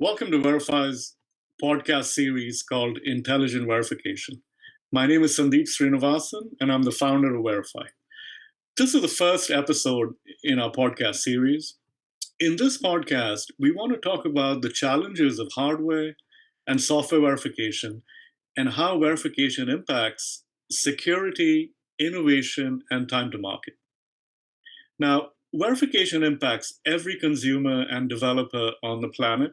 Welcome to VerifAI's podcast series called Intelligent Verification. My name is Sandeep Srinivasan, and I'm the founder of VerifAI. This is the first episode in our podcast series. In this podcast, we want to talk about the challenges of hardware and software verification and how verification impacts security, innovation, and time to market. Now, verification impacts every consumer and developer on the planet.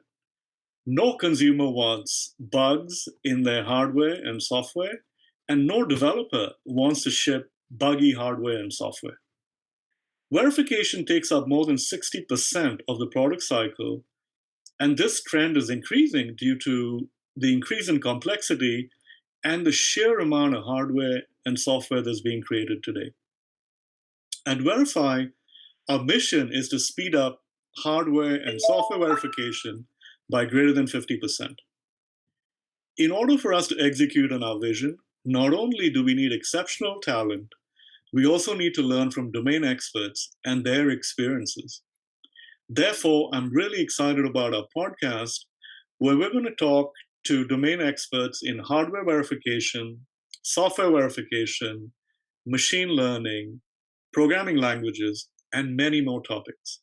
No consumer wants bugs in their hardware and software, and no developer wants to ship buggy hardware and software. Verification takes up more than 60% of the product cycle, and this trend is increasing due to the increase in complexity and the sheer amount of hardware and software that's being created today. At VerifAI, our mission is to speed up hardware and software verification by greater than 50%. In order for us to execute on our vision, not only do we need exceptional talent, we also need to learn from domain experts and their experiences. Therefore, I'm really excited about our podcast, where we're going to talk to domain experts in hardware verification, software verification, machine learning, programming languages, and many more topics.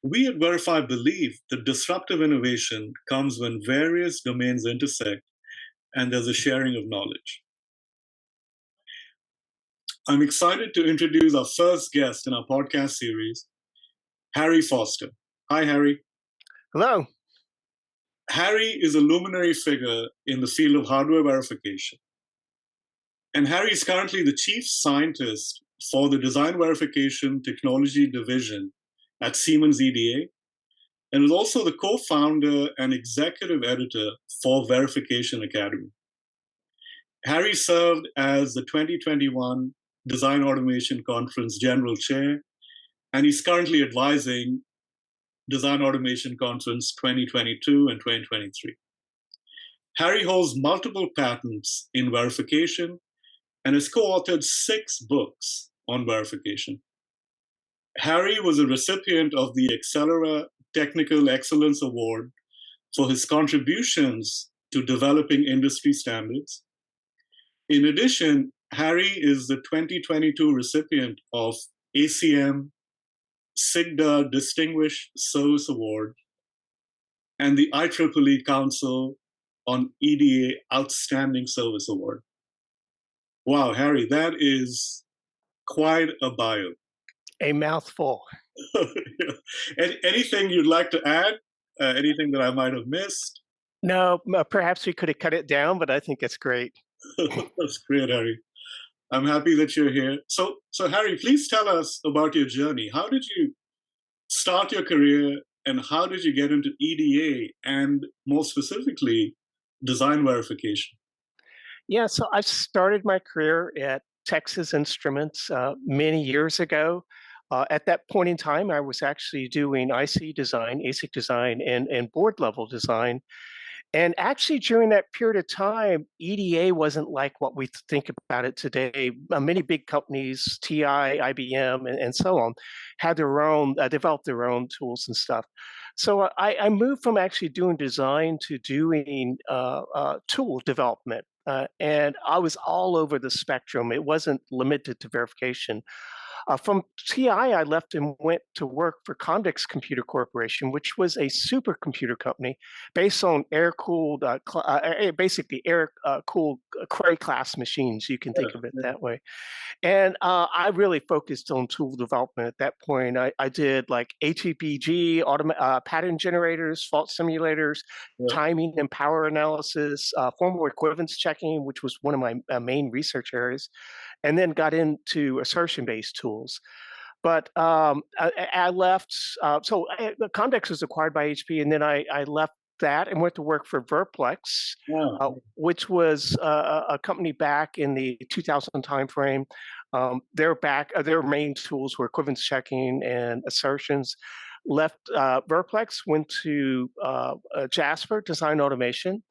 We at VerifAI believe that disruptive innovation comes when various domains intersect and there's a sharing of knowledge. I'm excited to introduce our first guest in our podcast series, Harry Foster. Hi, Harry. Hello. Harry is a luminary figure in the field of hardware verification. And Harry is currently the chief scientist for the Design Verification Technology Division at Siemens EDA, and is also the co-founder and executive editor for Verification Academy. Harry served as the 2021 Design Automation Conference General Chair, and he's currently advising Design Automation Conference 2022 and 2023. Harry holds multiple patents in verification and has co-authored 6 books on verification. Harry was a recipient of the Accelera Technical Excellence Award for his contributions to developing industry standards. In addition, Harry is the 2022 recipient of ACM SIGDA Distinguished Service Award and the IEEE Council on EDA Outstanding Service Award. Wow, Harry, that is quite a bio. A mouthful. Anything you'd like to add? Anything that I might have missed? No, perhaps we could have cut it down, but I think it's great. That's great, Harry. I'm happy that you're here. So Harry, please tell us about your journey. How did you start your career, and how did you get into EDA and, more specifically, design verification? Yeah, so I started my career at Texas Instruments many years ago. At that point in time, I was actually doing IC design, ASIC design, and board level design. And actually, during that period of time, EDA wasn't like what we think about it today. Many big companies, TI, IBM, and so on, had their own, developed their own tools and stuff. So I moved from actually doing design to doing tool development. And I was all over the spectrum. It wasn't limited to verification. From TI, I left and went to work for Comdex Computer Corporation, which was a supercomputer company based on air-cooled, basically air-cooled Cray class machines. You can think of it that way. And I really focused on tool development at that point. I did like ATPG, pattern generators, fault simulators, timing and power analysis, formal equivalence checking, which was one of my main research areas, and then got into assertion-based tools. But I left, Comdex was acquired by HP, and then I left that and went to work for Verplex, which was a company back in the 2000 timeframe. Their main tools were equivalence checking and assertions. Left Verplex, went to Jasper Design Automation,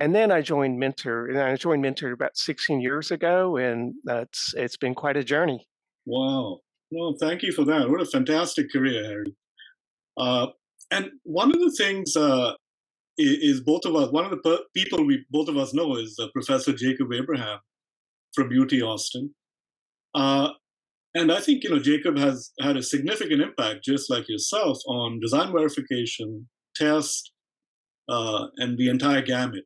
and then I joined Mentor. And I joined Mentor about 16 years ago, and it's been quite a journey. Wow. Well, thank you for that. What a fantastic career, Harry. And one of the things is both of us, one of the people we both of us know is Professor Jacob Abraham from UT Austin. Uh, and I think, Jacob has had a significant impact, just like yourself, on design verification, test, and the entire gamut.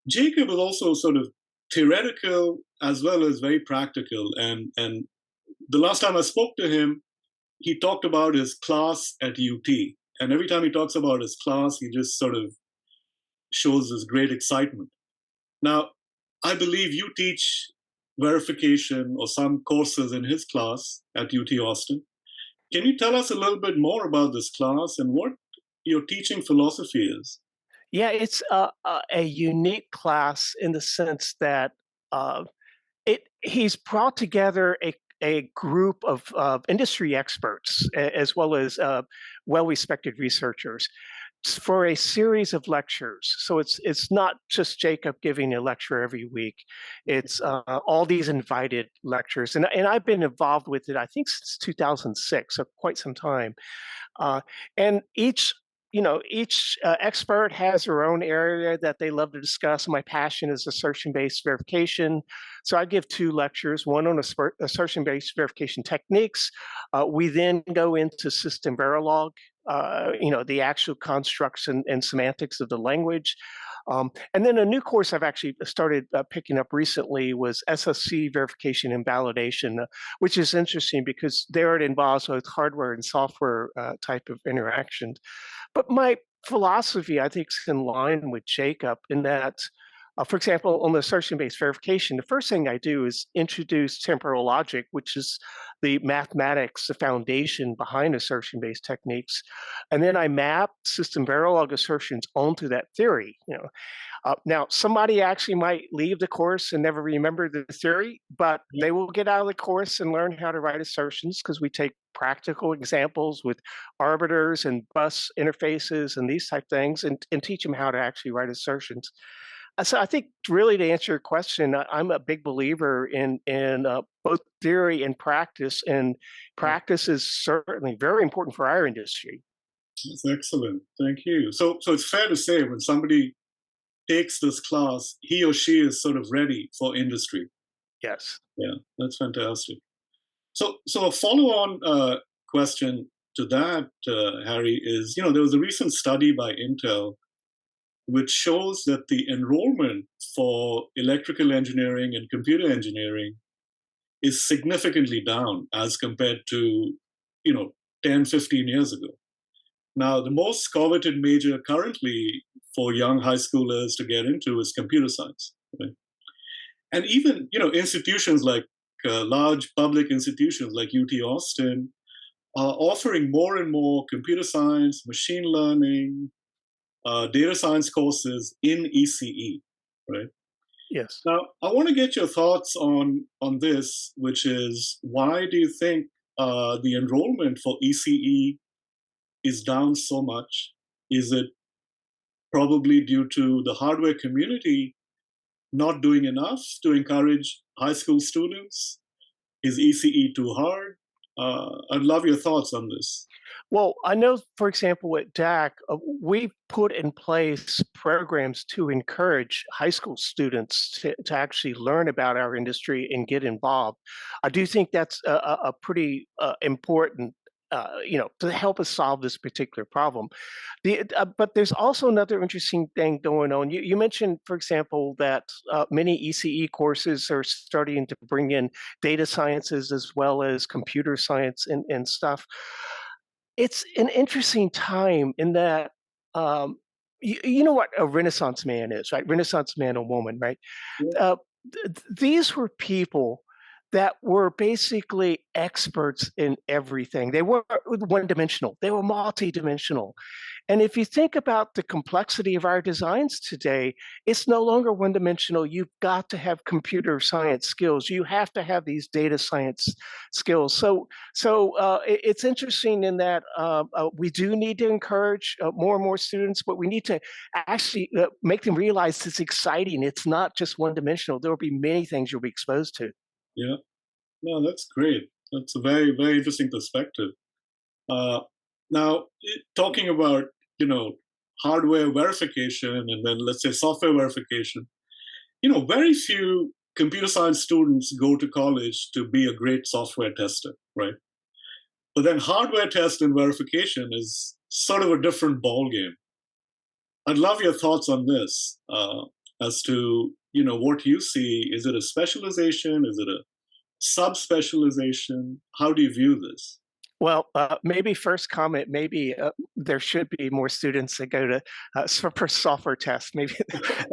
Jacob is also sort of theoretical as well as very practical. And the last time I spoke to him, he talked about his class at UT. And every time he talks about his class, he just sort of shows this great excitement. Now, I believe you teach verification or some courses in his class at UT Austin. Can you tell us a little bit more about this class and what your teaching philosophy is? Yeah, it's a unique class in the sense that uh, he's brought together a group of industry experts as well as well-respected researchers for a series of lectures. So it's not just Jacob giving a lecture every week. It's all these invited lectures, and I've been involved with it I think since 2006, so quite some time. Uh, and each expert has their own area that they love to discuss. My passion is assertion-based verification. So I give two lectures, one on assertion-based verification techniques. We then go into system Verilog, the actual constructs and semantics of the language. And then a new course I've actually started picking up recently was SSC verification and validation, which is interesting because there it involves both hardware and software type of interactions. But my philosophy, I think, is in line with Jacob in that, for example, on the assertion-based verification, the first thing I do is introduce temporal logic, which is the mathematics, the foundation behind assertion-based techniques, and then I map system Verilog assertions onto that theory. Now, somebody actually might leave the course and never remember the theory, but Yeah. they will get out of the course and learn how to write assertions because we take practical examples with arbiters and bus interfaces and these type things and teach them how to actually write assertions. So I think really to answer your question, I'm a big believer in both theory and practice, and practice is certainly very important for our industry. That's excellent. Thank you. So it's fair to say when somebody takes this class, he or she is sort of ready for industry. Yes. Yeah, that's fantastic. So a follow-on question to that, Harry, is there was a recent study by Intel which shows that the enrollment for electrical engineering and computer engineering is significantly down as compared to, you know, 10, 15 years ago. Now, the most coveted major currently for young high schoolers to get into is computer science. Right? And even, institutions like large public institutions like UT Austin are offering more and more computer science, machine learning, data science courses in ECE, right? Yes. Now, I want to get your thoughts on this, which is why do you think the enrollment for ECE is down so much? Is it probably due to the hardware community not doing enough to encourage high school students? Is ECE too hard? I'd love your thoughts on this. Well, I know, for example, at DAC, we put in place programs to encourage high school students to actually learn about our industry and get involved. I do think that's a pretty important, to help us solve this particular problem. But there's also another interesting thing going on. You mentioned, for example, that many ECE courses are starting to bring in data sciences as well as computer science and stuff. It's an interesting time in that, you know what a Renaissance man is, right? Renaissance man or woman, right? Yeah, Uh, these were people that were basically experts in everything. They were one-dimensional. They were multidimensional. And if you think about the complexity of our designs today, it's no longer one dimensional. You've got to have computer science skills. You have to have these data science skills. It's interesting in that we do need to encourage more and more students, but we need to actually make them realize it's exciting. It's not just one dimensional. There will be many things you'll be exposed to. yeah. No, that's great. That's a very, very interesting perspective. Uh, Now, talking about, you know, hardware verification and then let's say software verification, very few computer science students go to college to be a great software tester, right? But then hardware test and verification is sort of a different ballgame. I'd love your thoughts on this as to, what you see. Is it a specialization? Is it a subspecialization? How do you view this? Well, maybe first comment, maybe there should be more students that go to for software tests. Maybe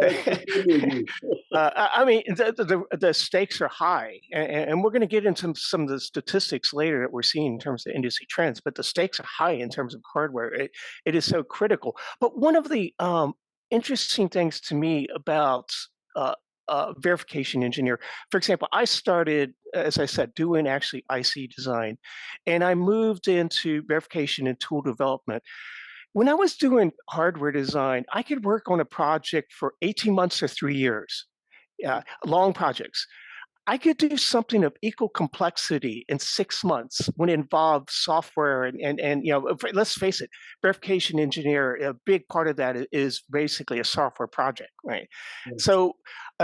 I completely agree. I mean, the stakes are high, and we're going to get into some of the statistics later that we're seeing in terms of industry trends. But the stakes are high in terms of hardware. It is so critical. But one of the interesting things to me about verification engineer, for example, I started, as I said, doing actually IC design, and I moved into verification and tool development. When I was doing hardware design, I could work on a project for 18 months or 3 years, long projects. I could do something of equal complexity in 6 months when it involved software and let's face it, verification engineer, a big part of that is basically a software project, right? Yes. So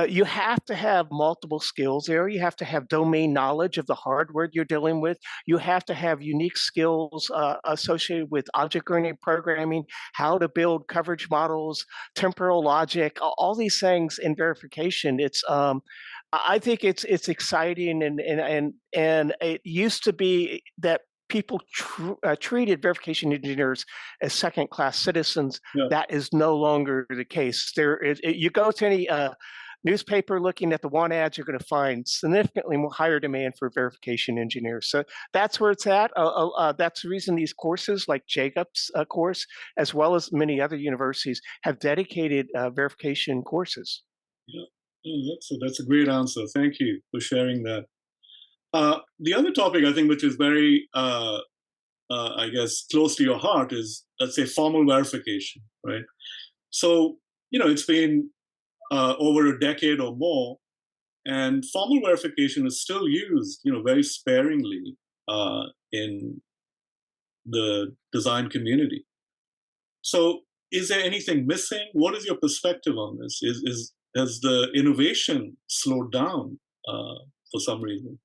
you have to have multiple skills there. You have to have domain knowledge of the hardware you're dealing with. You have to have unique skills associated with object-oriented programming, how to build coverage models, temporal logic, all these things in verification. I think it's exciting, and it used to be that people treated verification engineers as second class citizens. Yeah. That is no longer the case. You go to any newspaper looking at the want ads, you're going to find significantly more higher demand for verification engineers. So that's where it's at. That's the reason these courses, like Jacob's course, as well as many other universities, have dedicated verification courses. Yeah. That's a great answer. Thank you for sharing that. The other topic I think, which is very, I guess, close to your heart, is let's say formal verification, right? So, it's been over a decade or more, and formal verification is still used, very sparingly in the design community. So, is there anything missing? What is your perspective on this? Is has the innovation slowed down for some reason?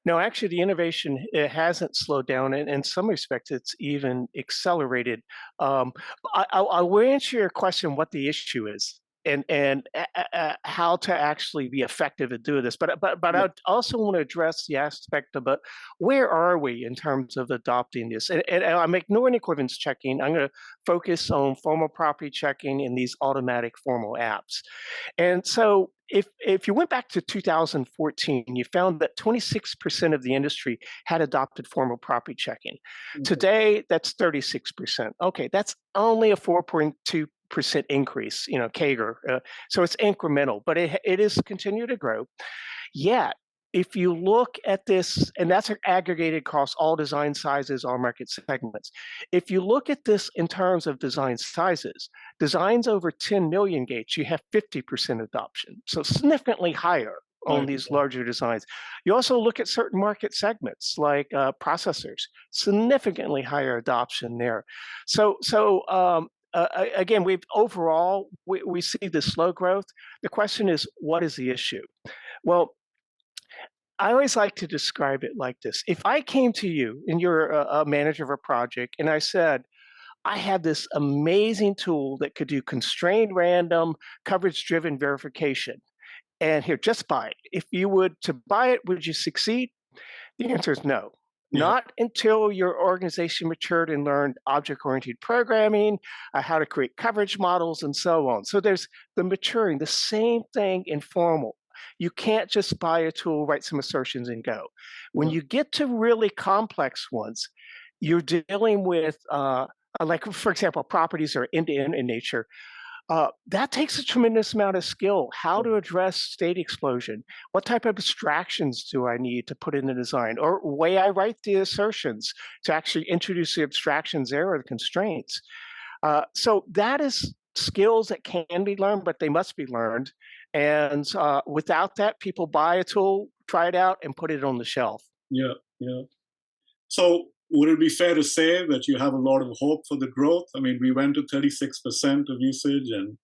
No, actually, the innovation, it hasn't slowed down, and in some respects, it's even accelerated. Um, I will answer your question what the issue is and how to actually be effective at doing this. But Yeah. I also want to address the aspect about where are we in terms of adopting this. And I'm ignoring equivalence checking. I'm going to focus on formal property checking in these automatic formal apps. And so if you went back to 2014, you found that 26% of the industry had adopted formal property checking. Okay. Today, that's 36%. Okay, that's only a 4.2% increase, CAGR. So it's incremental, but it is continue to grow. Yet, if you look at this, and that's aggregated across all design sizes, all market segments. If you look at this in terms of design sizes, designs over 10 million gates, you have 50% adoption, so significantly higher on Right. these larger designs. You also look at certain market segments like processors, significantly higher adoption there. Again, we see the slow growth. The question is, what is the issue? Well, I always like to describe it like this. If I came to you and you're a manager of a project and I said, I have this amazing tool that could do constrained random coverage driven verification. And here, just buy it. If you would to buy it, would you succeed? The answer is no. Yeah. Not until your organization matured and learned object oriented programming, how to create coverage models, and so on. So there's the maturing, the same thing in formal. You can't just buy a tool, write some assertions, and go. When Yeah. you get to really complex ones, you're dealing with, like, for example, properties are end to end in nature. That takes a tremendous amount of skill. How to address state explosion? What type of abstractions do I need to put in the design? Or way I write the assertions to actually introduce the abstractions there or the constraints. So that is skills that can be learned, but they must be learned. And without that, people buy a tool, try it out, and put it on the shelf. Yeah. Yeah. So would it be fair to say that you have a lot of hope for the growth? I mean, we went to 36% of usage, and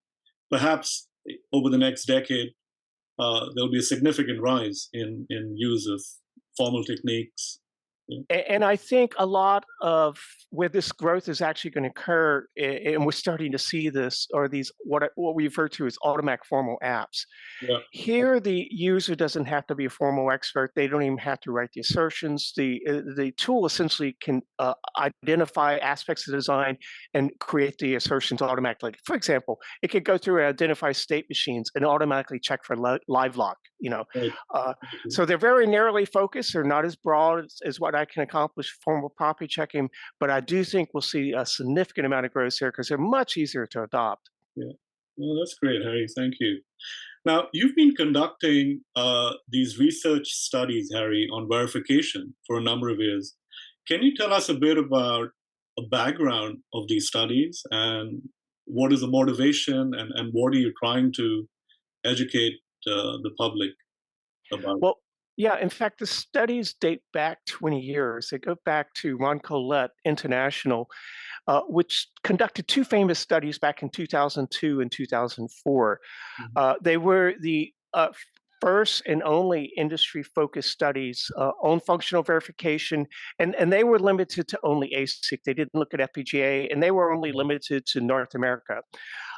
perhaps over the next decade, there'll be a significant rise in use of formal techniques. Yeah. And I think a lot of where this growth is actually going to occur, and we're starting to see this, are these what we refer to as automatic formal apps. Yeah. Here, the user doesn't have to be a formal expert. They don't even have to write the assertions. The tool essentially can identify aspects of the design and create the assertions automatically. For example, it could go through and identify state machines and automatically check for live lock. Right. Uh, so they're very narrowly focused. They're not as broad as what I can accomplish formal property checking, but I do think we'll see a significant amount of growth here because they're much easier to adopt. Yeah. Well, that's great, Harry. Thank you. Now, you've been conducting these research studies, Harry, on verification for a number of years. Can you tell us a bit about a background of these studies and what is the motivation and what are you trying to educate the public about? Well, yeah, in fact, the studies date back 20 years. They go back to Ron Collette International, which conducted two famous studies back in 2002 and 2004. Mhm. They were the first and only industry-focused studies on functional verification, and they were limited to only ASIC. They didn't look at FPGA, and they were only limited to North America.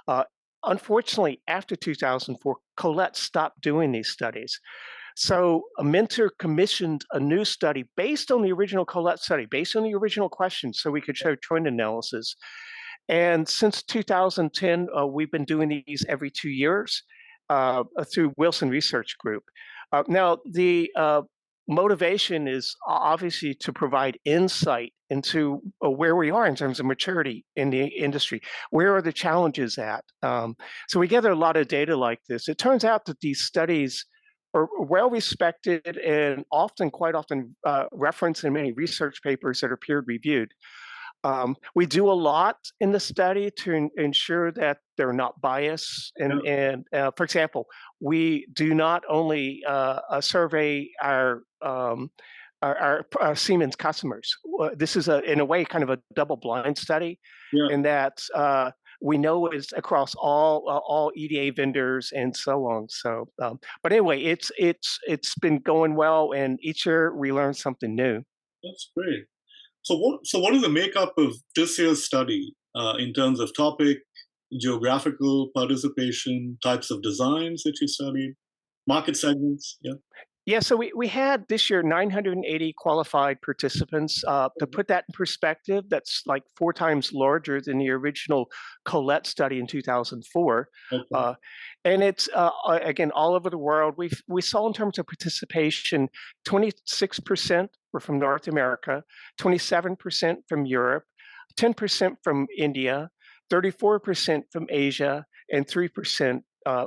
Uh, Unfortunately, after 2004, Colette stopped doing these studies. So a mentor commissioned a new study based on the original Colette study, based on the original questions, so we could show trend analysis. And since 2010, we've been doing these every 2 years through Wilson Research Group. Now, the motivation is obviously to provide insight into where we are in terms of maturity in the industry. Where are the challenges at? So we gather a lot of data like this. It turns out that these studies are well respected and often, quite often, referenced in many research papers that are peer reviewed. We do a lot in the study to ensure that they're not biased. Yeah. And for example, we do not only survey our Siemens customers. This is in a way, kind of a double-blind study, Yeah. in that we know it's across all EDA vendors and so on. So, but anyway, it's been going well, and each year we learn something new. That's great. So what is the makeup of this year's study in terms of topic, geographical participation, types of designs that you studied, market segments? Yeah. Yeah, so we had this year 980 qualified participants. To Mhm. put that in perspective, that's like 4 times larger than the original Colette study in 2004. Okay. Uh, and it's again all over the world. We saw in terms of participation, 26% were from North America, 27% from Europe, 10% from India, 34% from Asia, and 3%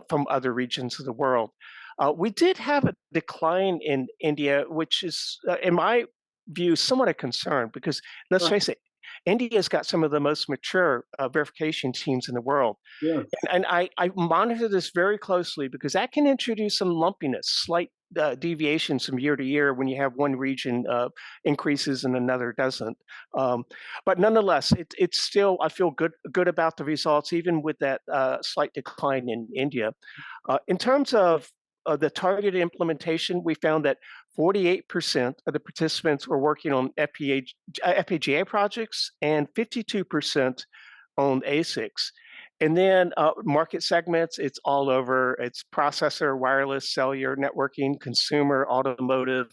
from other regions of the world. We did have a decline in India, which is, in my view, somewhat a concern because let's Ah, face it, India's got some of the most mature verification teams in the world. yes. And I monitor this very closely because that can introduce some lumpiness, slight deviations from year to year when you have one region increases and another doesn't. Um, but nonetheless, it's still, I feel good about the results, even with that slight decline in India. In terms of the targeted implementation, we found that 48% of the participants were working on FPGA projects and 52% on ASICs. And then market segments, it's all over. It's processor, wireless, cellular, networking, consumer, automotive,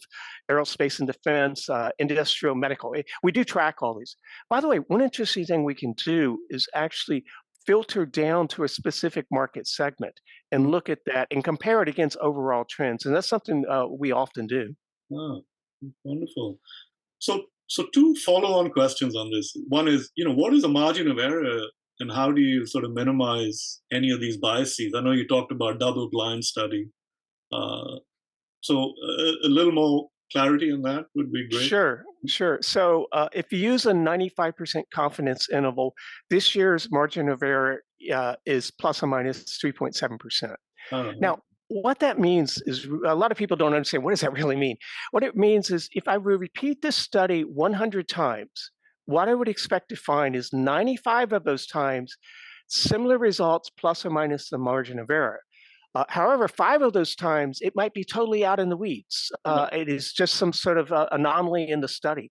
aerospace and defense, industrial, medical. We do track all these. By the way, one interesting thing we can do is actually filter down to a specific market segment and look at that and compare it against overall trends. And that's something we often do. Ah, wonderful. So two follow-on questions on this. One is, what is the margin of error and how do you sort of minimize any of these biases? I know you talked about double-blind study. Uh, so a little more clarity on that would be great. Sure, sure. So if you use a 95% confidence interval, this year's margin of error is plus or minus 3.7%. Ah, Now, what that means is a lot of people don't understand what does that really mean. What it means is if I would repeat this study 100 times, what I would expect to find is 95 of those times similar results plus or minus the margin of error. However, 5 of those times it might be totally out in the weeds. Yeah. It is just some sort of anomaly in the study.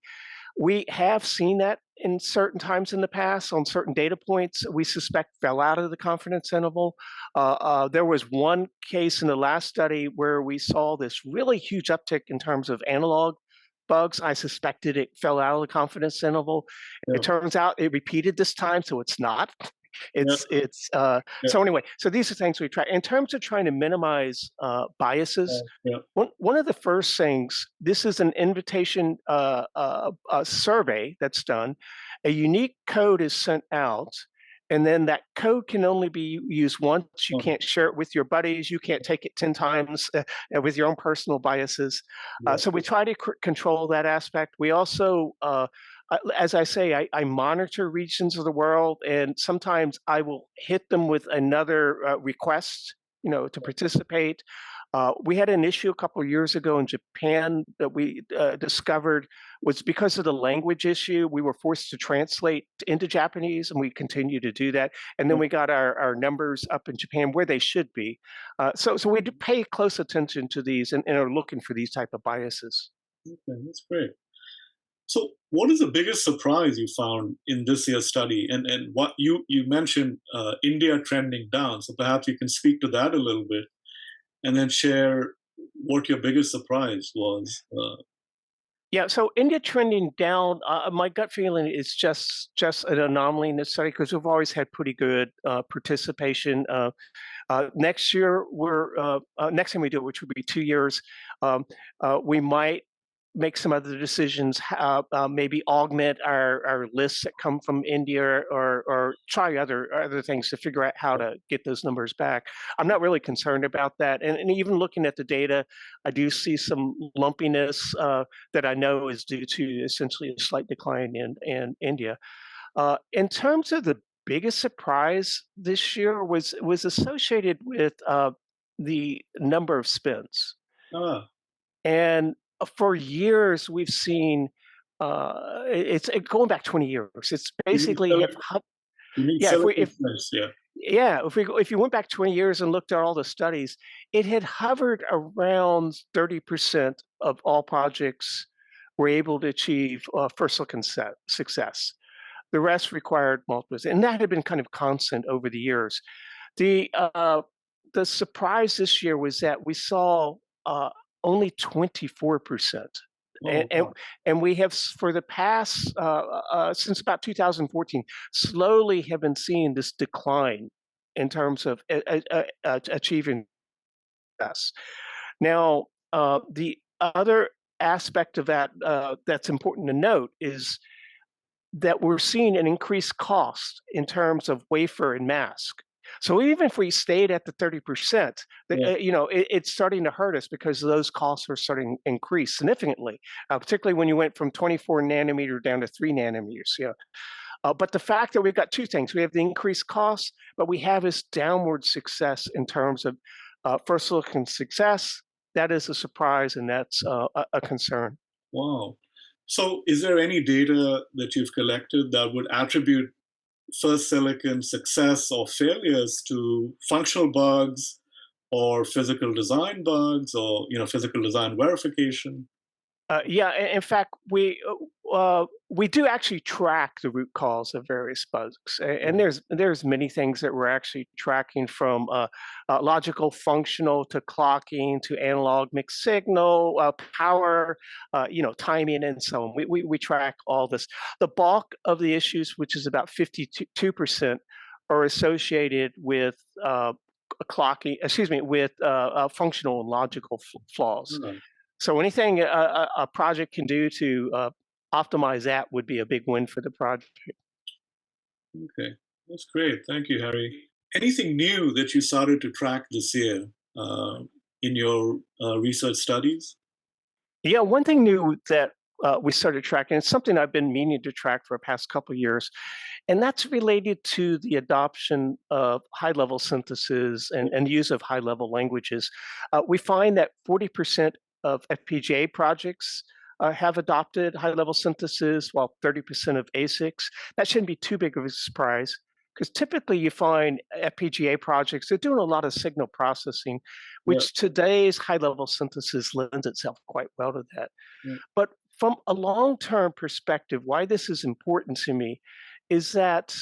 We have seen that in certain times in the past on certain data points we suspect fell out of the confidence interval. There was one case in the last study where we saw this really huge uptick in terms of analog bugs. I suspected it fell out of the confidence interval. It Yeah. turns out it repeated this time, so it's not. Yeah. It's Yeah. so anyway. So these are things we try in terms of trying to minimize biases. Yeah. One of the first things, this is an invitation survey that's done. A unique code is sent out, and then that code can only be used once. You Oh, can't share it with your buddies. You can't take it 10 times with your own personal biases. yeah. So we try to control that aspect. We also, as I say, I monitor regions of the world, and sometimes I will hit them with another request, to participate. We had an issue a couple of years ago in Japan that we discovered was because of the language issue. We were forced to translate into Japanese, and we continue to do that. And then Yeah. we got our numbers up in Japan where they should be. So we do pay close attention to these and are looking for these type of biases. Okay, that's great. So, what is the biggest surprise you found in this year's study? And what you mentioned India trending down. So perhaps you can speak to that a little bit, and then share what your biggest surprise was. Yeah, so India trending down. My gut feeling is just an anomaly in this study because we've always had pretty good participation. Next year, next time we do it, which would be 2 years, we might make some other decisions. Maybe augment our lists that come from India, or try other things to figure out how to get those numbers back. I'm not really concerned about that, and even looking at the data, I do see some lumpiness that I know is due to essentially a slight decline in India. In terms of the biggest surprise this year was associated with the number of spins, Ah, and for years we've seen going back 20 years. It's you mean basically silicon? You mean yeah. If we silicon if chips? Yeah. yeah, if you went back 20 years and looked at all the studies, it had hovered around 30% of all projects were able to achieve first look and success. The rest required multiples, and that had been kind of constant over the years. The uh, the surprise this year was that we saw only 24%, and, Oh, and wow. and we have for the past since about 2014 slowly have been seeing this decline in terms of achieving success. Now, the other aspect of that that's important to note is that we're seeing an increased cost in terms of wafer and mask. So even if we stayed at the 30%, Yeah. it's starting to hurt us because those costs are starting to increase significantly, particularly when you went from 24 nanometer down to 3 nanometers. But the fact that we've got two things, we have the increased costs, but we have this downward success in terms of first look and success. That is a surprise, and that's a concern. Wow. So, is there any data that you've collected that would attribute first silicon success or failures to functional bugs or physical design bugs or physical design verification? Yeah, in fact, we do actually track the root cause of various bugs, and there's many things that we're actually tracking from logical, functional to clocking to analog mixed signal, power, timing, and so on. We track all this. The bulk of the issues, which is about 52%, are associated with clocking. Excuse me, with functional and logical flaws. Ah, So anything a project can do to optimize that would be a big win for the project. okay, that's great. Thank you, Harry. Anything new that you started to track this year in your research studies? Yeah, one thing new that we started tracking. It's something I've been meaning to track for the past couple of years, and that's related to the adoption of high-level synthesis and use of high-level languages. We find that 40% of FPGA projects have adopted high-level synthesis, while 30% of ASICs. That shouldn't be too big of a surprise, because typically you find FPGA projects, they're doing a lot of signal processing, Yeah, which today's high-level synthesis lends itself quite well to that. yeah, But from a long-term perspective, why this is important to me is that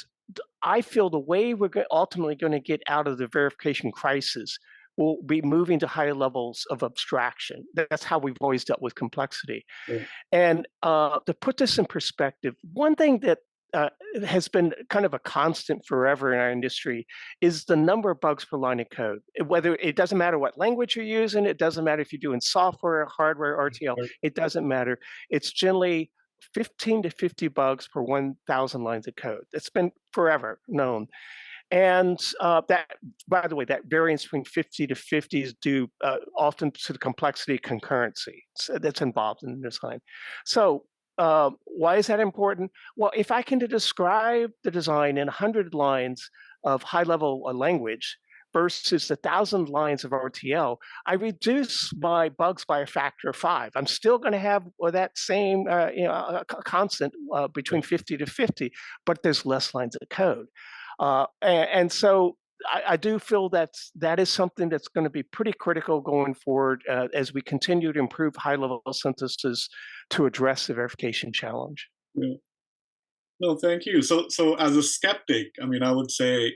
I feel the way we're ultimately going to get out of the verification crisis will be moving to higher levels of abstraction. That's how we've always dealt with complexity. yeah, And to put this in perspective, one thing that uh, has been kind of a constant forever in our industry is the number of bugs per line of code. Whether it doesn't matter what language you're using, it doesn't matter if you're doing software, hardware, RTL, right, it doesn't matter. It's generally 15 to 50 bugs per 1,000 lines of code. It's been forever known. And that, by the way, that variance between 50 to 50 is due often to the complexity of concurrency that's involved in the design. So why is that important? Well, if I can describe the design in 100 lines of high-level language versus the 1,000 lines of RTL, I reduce my bugs by a factor of 5. I'm still going to have that same constant between right, 50 to 50, but there's less lines of code. And so I do feel that is something that's going to be pretty critical going forward as we continue to improve high-level synthesis to address the verification challenge. yeah. No, thank you. So as a skeptic, I mean, I would say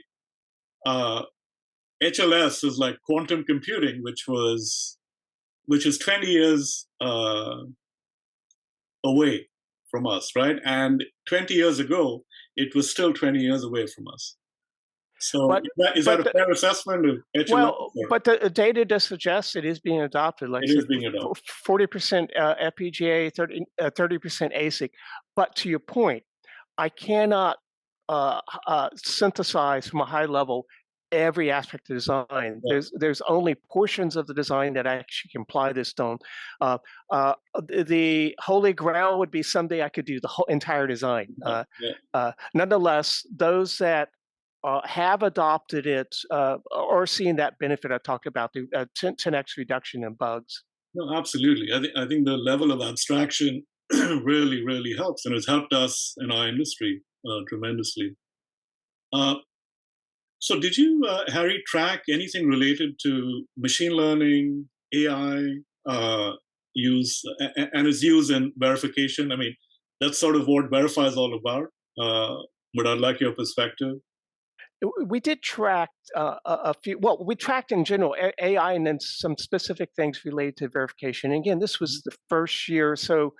uh, HLS is like quantum computing, which is 20 years away from us, right? And 20 years ago, it was still 20 years away from us. So But is that but a fair assessment of HLS? Or but the data does suggest it is being adopted. Like I it said, is being adopted. 40% FPGA, 30% ASIC. But to your point, I cannot synthesize from a high level every aspect of design. Yeah, There's only portions of the design that I actually can apply this on. Uh, the holy grail would be someday I could do the whole entire design. yeah, yeah. Nonetheless, those that have adopted it or seen that benefit I talked about, the 10x reduction in bugs. No, absolutely. I think the level of abstraction really, really helps, and it's helped us in our industry tremendously. Uh, so, did you, Harry, track anything related to machine learning, AI use, and its use in verification? I mean, that's sort of what Verify is all about. But I'd like your perspective. We did track a few. Well, we tracked in general AI and then some specific things related to verification. And again, this was the first year, so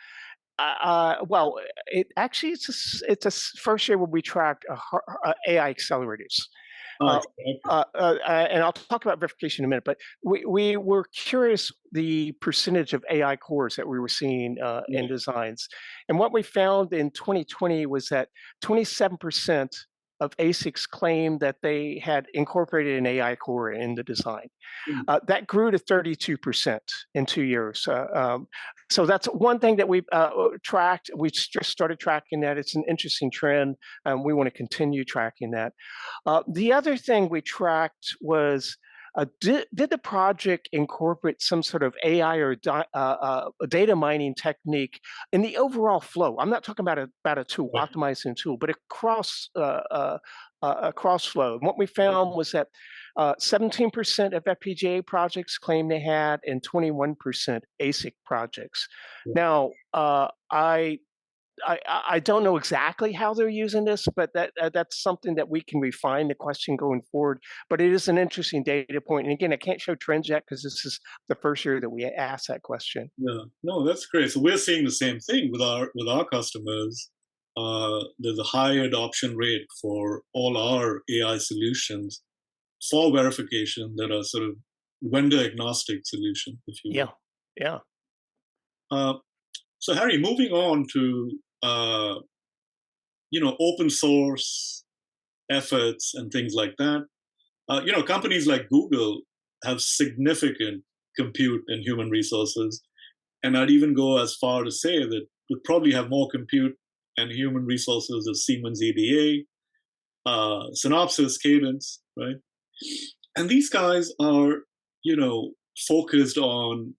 well, it actually first year where we tracked AI accelerators. Uh, Okay. and I'll talk about verification in a minute, but we were curious the percentage of AI cores that we were seeing in Right. designs. And what we found in 2020 was that 27% of ASICs claimed that they had incorporated an AI core in the design. Mm, That grew to 32% in 2 years. So that's one thing that we've tracked. We just started tracking that. It's an interesting trend, and we want to continue tracking that. The other thing we tracked was did the project incorporate some sort of AI or data mining technique in the overall flow? I'm not talking about a tool, right. optimizing tool, but across flow. And what we found was that 17% of FPGA projects claim they had, and 21% ASIC projects. Yeah. Now, I don't know exactly how they're using this, but that's something that we can refine the question going forward. But it is an interesting data point. And again, I can't show trends yet because this is the first year that we asked that question. Yeah, no, that's great. So we're seeing the same thing with our customers. There's a high adoption rate for all our AI solutions for verification that are sort of vendor agnostic solution, if you Yeah, yeah. will. So Harry, moving on to open source efforts and things like that. Companies like Google have significant compute and human resources, and I'd even go as far to say that would probably have more compute and human resources as Siemens EDA, Synopsys, Cadence, right? And these guys are, focused on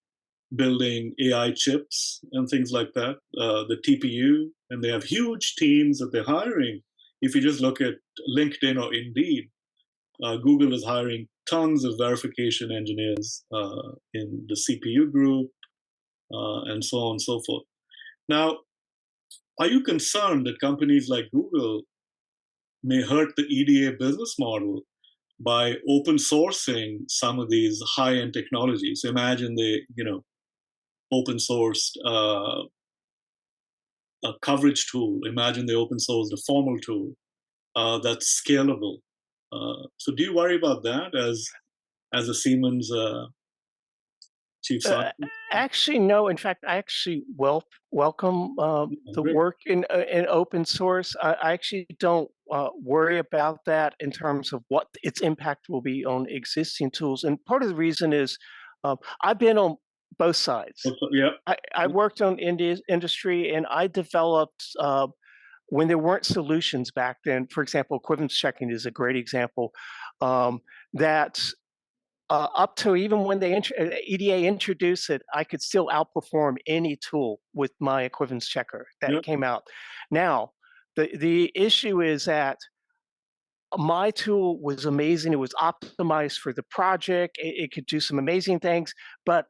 building AI chips and things like that, the TPU, and they have huge teams that they're hiring. If you just look at LinkedIn or Indeed, Google is hiring tons of verification engineers in the CPU group, and so on and so forth. Now, are you concerned that companies like Google may hurt the EDA business model by open sourcing some of these high-end technologies? Imagine they, open sourced a coverage tool. Imagine they open sourced a formal tool that's scalable. So, do you worry about that as a Siemens chief Uh, scientist? Actually, no. In fact, I actually welcome the Great. work in open source. I actually don't worry about that in terms of what its impact will be on existing tools. And part of the reason is I've been on both sides. Yeah. I worked on industry, and I developed when there weren't solutions back then. For example, equivalence checking is a great example. That up to even when they EDA introduced it, I could still outperform any tool with my equivalence checker Yeah. that came out. Now, the issue is that my tool was amazing. It was optimized for the project. It could do some amazing things, but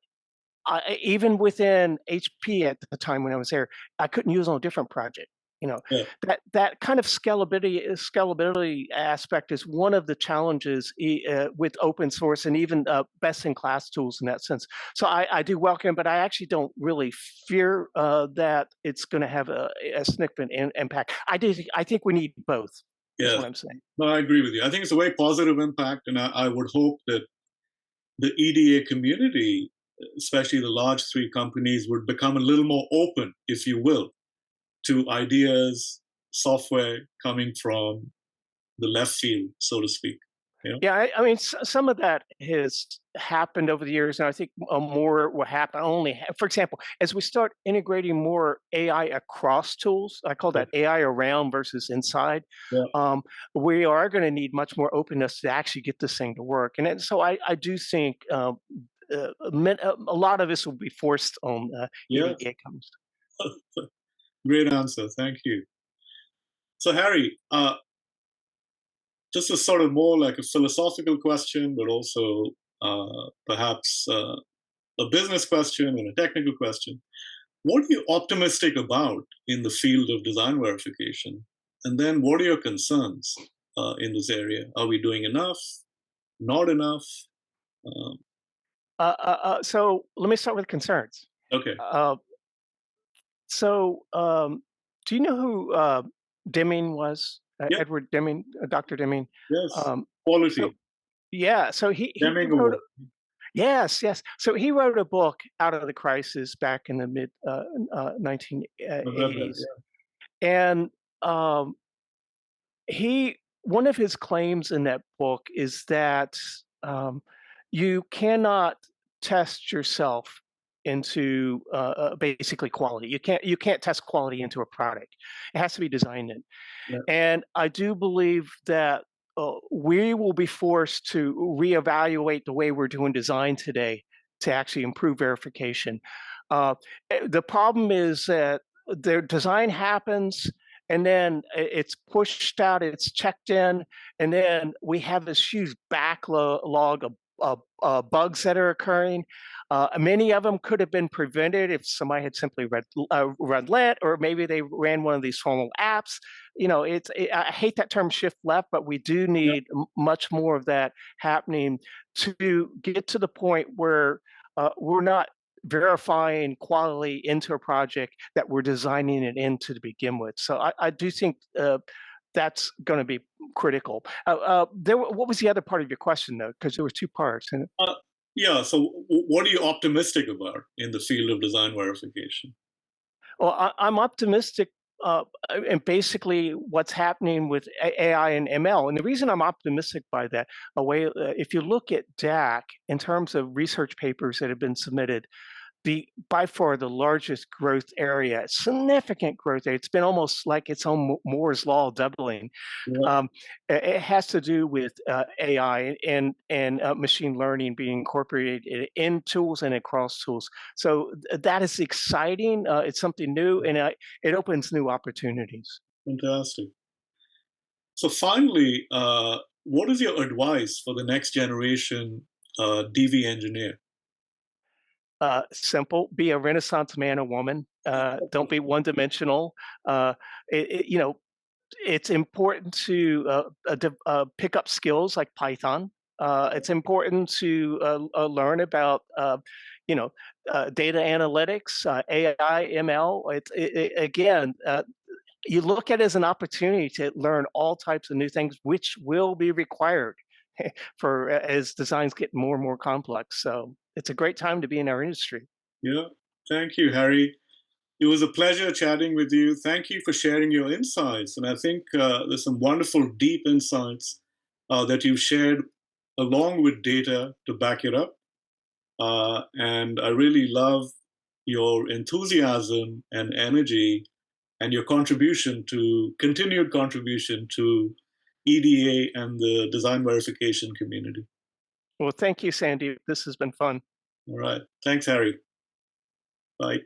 even within HP at the time when I was there, I couldn't use it on a different project. You know, Yeah. that kind of scalability aspect is one of the challenges with open source and even best in class tools in that sense. So I do welcome, but I actually don't really fear that it's going to have a significant impact. I think we need both. Is Yeah. what I'm saying. No, I agree with you. I think it's a very positive impact, and I would hope that the EDA community, especially the large three companies, would become a little more open, if you will, to ideas, software coming from the left field, so to speak. Yeah. Yeah, I mean, some of that has happened over the years, and I think more will happen. For example, as we start integrating more AI across tools, I call Yeah. that AI around versus inside. Yeah. Um, we are going to need much more openness to actually get this thing to work, and so I do think a lot of this will be forced on Yes. EDA comes. Great answer. Thank you. So, Harry, just a sort of more like a philosophical question, but also perhaps a business question and a technical question. What are you optimistic about in the field of design verification? And then what are your concerns in this area? Are we doing enough? Not enough? Um, So let me start with concerns. okay. Uh, do you know who Deming was? Yeah. Edward Deming, Dr. Deming. Yes. Um, so Quality. yeah, so he Deming wrote. Award. Yes. So he wrote a book out of the crisis back in the mid I've heard 1980s, that. and um, he one of his claims in that book is that um, you cannot test yourself into basically quality. You can't test quality into a product. It has to be designed in. Yeah. And I do believe that we will be forced to reevaluate the way we're doing design today to actually improve verification. The problem is that their design happens and then it's pushed out, it's checked in, and then we have this huge backlog of bugs that are occurring. Many of them could have been prevented if somebody had simply run Let, or maybe they ran one of these formal apps. I hate that term shift left, but we do Yeah. need much more of that happening to get to the point where we're not verifying quality into a project that we're designing it into to begin with. So I do think that's going to be critical. What was the other part of your question, though? Because there was two parts. And Yeah. So, what are you optimistic about in the field of design verification? well, I'm optimistic. And basically, what's happening with AI and ML, and the reason I'm optimistic by that, if you look at DAC in terms of research papers that have been submitted, by far the largest growth area, significant growth area. It's been almost like its own Moore's law doubling. Yeah, Um, it has to do with AI and machine learning being incorporated in tools and across tools. So that is exciting. It's something new, and it opens new opportunities. fantastic. So finally, what is your advice for the next generation DV engineer? Simple: be a Renaissance man or woman. Don't be one dimensional. Uh, you know, it's important to pick up skills like Python. It's important to learn about data analytics, AI, ML. Again, you look at it as an opportunity to learn all types of new things, which will be required for as designs get more and more complex. So it's a great time to be in our industry. Yeah, thank you, Harry. It was a pleasure chatting with you. Thank you for sharing your insights. And I think there's some wonderful, deep insights that you've shared along with data to back it up. And I really love your enthusiasm and energy and your continued contribution to EDA and the design verification community. Well, thank you, Sandy. This has been fun. All right. Thanks, Harry. Bye.